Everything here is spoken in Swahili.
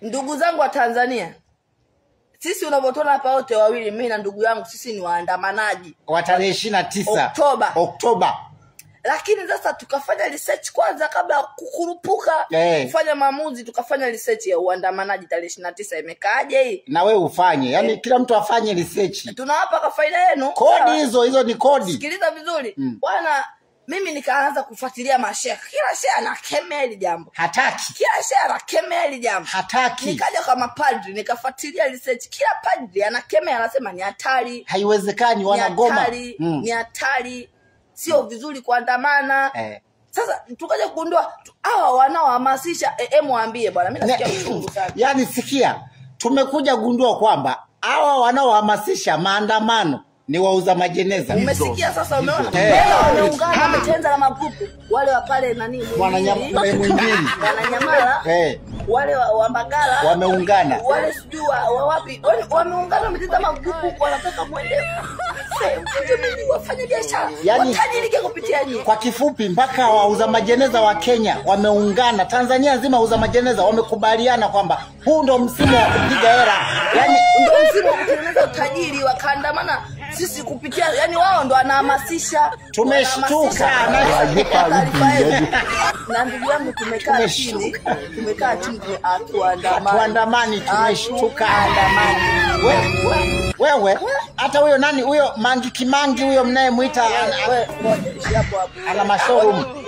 Ndugu zangu wa Tanzania, sisi unavyotuona hapa wote wawili, mimi na ndugu yangu, sisi ni waandamanaji wa tarehe 29 Oktoba. Lakini sasa tukafanya research kwanza kabla kukurupuka kufanya maamuzi, tukafanya research ya uandamanaji tarehe 29 imekaaje hii. Na wewe ufanye, yani kila mtu afanye research. Tunawapa kwa faida yenu. Kodi hizo ni kodi. Sikiliza vizuri. Bwana, mimi nikaanza kufuatilia mashehe. Kila shehe anakemea hili jambo. Hataki. Kila shehe anakemea hili jambo. Hataki. Nikaja kama padri, nikafuatilia research. Kila padri anakemea, anasema ni hatari. Haiwezekani, wanagoma. Ni hatari. Sio vizuri kuandamana. Sasa tukaja kugundua hawa wanaohamasisha muambie bwana, mimi nasikia uchungu sana. Yaani sikia, tumekuja gundua kwamba hawa wanaohamasisha maandamano ni wauza majeneza. Umesikia sasa, umeona? Wameungana, wametenza na magrupu. Wale wa pale nani mwingine. Wananyamala. Wale wa Mbagala wameungana. Wale sijui wa wapi. Wameungana, wametenza magrupu, wanataka muende. Wafanye biashara. Yani, watajirike kupitia nyinyi. Kwa kifupi, mpaka wauza majeneza wa Kenya wameungana. Tanzania nzima wauza majeneza wamekubaliana kwamba huu ndo msimu wa kupiga hela. Yani ndo msimu wa kutengeneza utajiri, wakaandamana sisi kupitia, yani wao ndo wanahamasisha. Tumeshtuka na ndugu yangu tumekaa chini tuandamani, tumeshtuka. Wewe hata huyo nani huyo Mangi Kimangi huyo mnayemuita ana mashowroom